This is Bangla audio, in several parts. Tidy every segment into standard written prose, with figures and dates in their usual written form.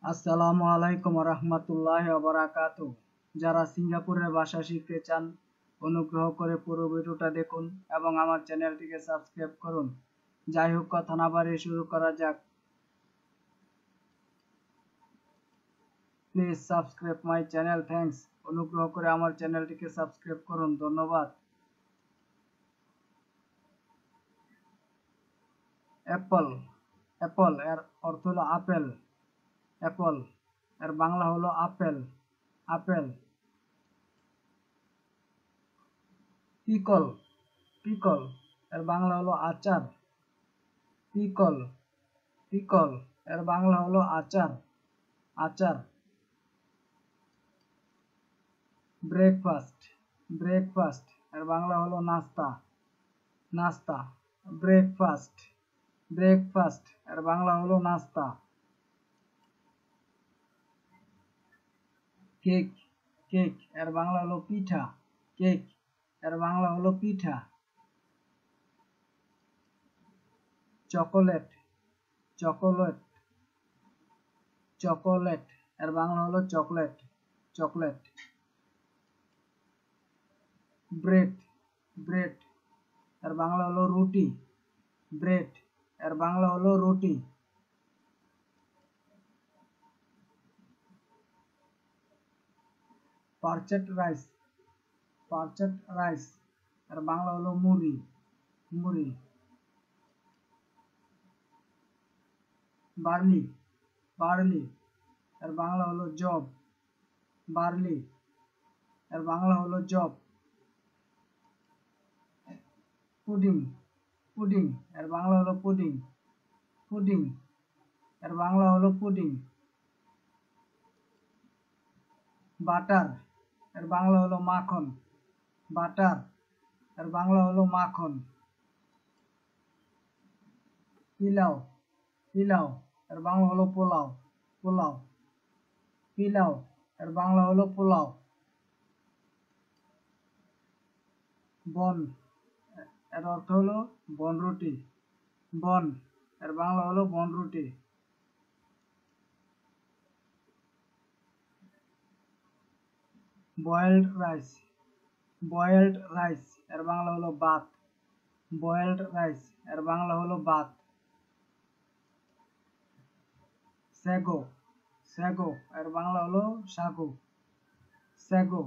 আসসালামু আলাইকুম রহমতুল্লাহি ওয়া বারাকাতুহু। যারা সিঙ্গাপুরের ভাষা শিখতে চান অনুগ্রহ করে পুরো ভিডিওটা দেখুন এবং আমার চ্যানেলটিকে সাবস্ক্রাইব করুন। যাই হোক, কথা না বাড়িয়ে শুরু করা যাক। Please subscribe my channel, thanks. অনুগ্রহ করে আমার চ্যানেলটিকে সাবস্ক্রাইব করুন, ধন্যবাদ। অ্যাপল। অ্যাপল এর অর্থ হলো আপেল। অ্যাপল এর বাংলা হলো আপেল। আপেল। পিকল। পিকল এর বাংলা হলো আচার। পিকল। পিকল এর বাংলা হলো আচার। আচার। ব্রেকফাস্ট। ব্রেকফাস্ট এর বাংলা হলো নাস্তা। নাস্তা। ব্রেকফাস্ট। ব্রেকফাস্ট এর বাংলা হলো নাস্তা। কেক। কেক এর বাংলা হলো পিঠা। কেক এর বাংলা হলো পিঠা। চকোলেট। চকোলেট। চকোলেট এর বাংলা হলো চকলেট। চকলেট। ব্রেড। ব্রেড এর বাংলা হলো রুটি। ব্রেড এর বাংলা হলো রুটি। পার্চেড রাইস। পার্চেড রাইস এর বাংলা হলো মুড়ি। মুড়ি। বার্লি। বার্লি এর বাংলা হলো জব। বার্লি এর বাংলা হলো জব। পুডিং। পুডিং এর বাংলা হলো পুডিং। পুডিং এর বাংলা হলো পুডিং। বাটার এর বাংলা হলো মাখন। বাটার এর বাংলা হলো মাখন। পিলাও। পিলাও এর বাংলা হলো পোলাও। পোলাও। পিলাও এর বাংলা হলো পোলাও। বন এর অর্থ হলো বনরুটি। বন এর বাংলা হলো বনরুটি। Boiled rice. বয়েলড রাইস এর বাংলা হলো ভাত। বয়েলড রাইস এর বাংলা হলো ভাত। স্যাগো। স্যাগো এর বাংলা হলো সাগু। স্যাগো।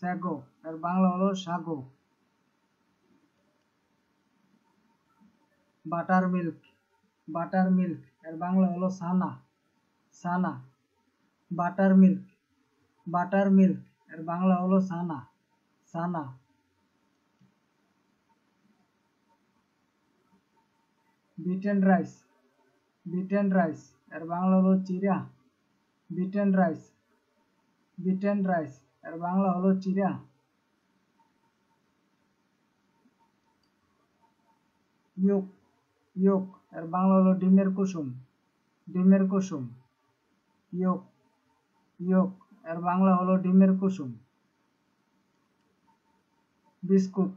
স্যাগো এর বাংলা হলো সাগু। Butter milk. বাটার মিল্ক এর বাংলা হলো সানা। সানা। Butter milk. বাটার মিল্ক এর বাংলা হলো সানা। সানা। Beaten rice. বিটেন রাইস এর বাংলা হলো চিরা। Beaten rice. বিটেন রাইস এর বাংলা হলো চিরা। ইয়োক। ইয়োক এর বাংলা হলো ডিমের কুসুম। ডিমের কুসুম। ইয়োক। ইয়োক এর বাংলা হলো ডিমের কুসুম। বিস্কুট।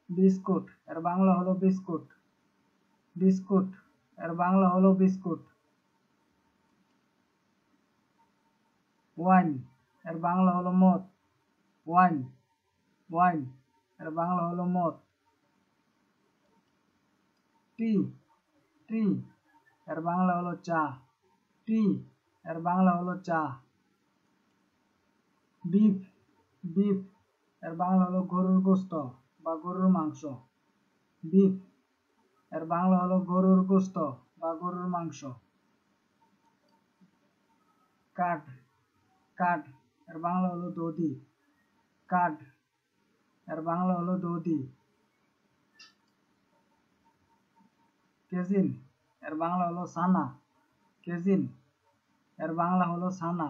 বিস্কুট এর বাংলা হলো বিস্কুট। বিস্কুট এর বাংলা হলো বিস্কুট। ওয়াইন এর বাংলা হলো মদ। ওয়াইন। ওয়াইন এর বাংলা হলো মদ। টি। টি এর বাংলা হলো চা। টি এর বাংলা হলো চা। বিফ। বিফ এর বাংলা হলো গরুর গোশত বা গরুর মাংস। বিফ এর বাংলা হলো গরুর গোশত বা গরুর মাংস। কাঠ। কাঠ এর বাংলা হলো দধি। কাঠ এর বাংলা হলো দধি। কেজিন এর বাংলা হলো সানা। কেজিন এর বাংলা হলো সানা।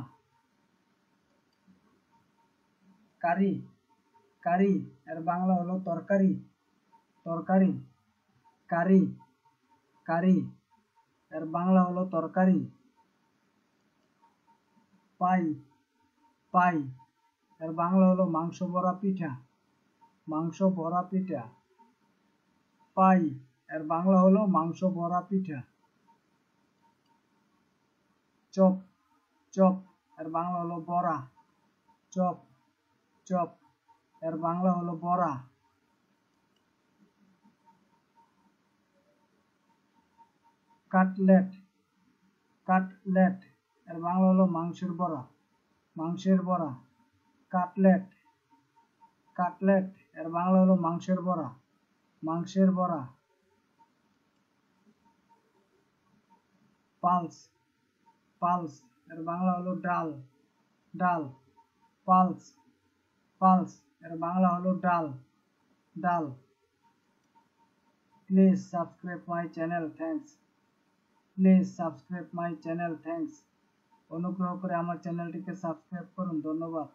কারি। কারি এর বাংলা হলো তরকারি। তরকারি। কারি। কারি এর বাংলা হলো তরকারি। পাই। পাই এর বাংলা হলো মাংস ভরা পিঠা। মাংস ভরা পিঠা। পাই এর বাংলা হলো মাংস ভরা পিঠা। চপ চপ এর বাংলা হলো বড়া। চপ চপ এর বাংলা হলো বড়া। কাটলেট কাটলেট এর বাংলা হলো মাংসের বড়া। মাংসের বড়া। কাটলেট কাটলেট এর বাংলা হলো মাংসের বড়া। মাংসের বড়া। পালস পালস এর বাংলা হলো ডাল। ডাল। পালস পালস এর বাংলা হলো ডাল। ডাল। Please subscribe my channel, thanks. Please subscribe my channel, thanks. অনুগ্রহ করে আমার চ্যানেলটিকে সাবস্ক্রাইব করুন, ধন্যবাদ।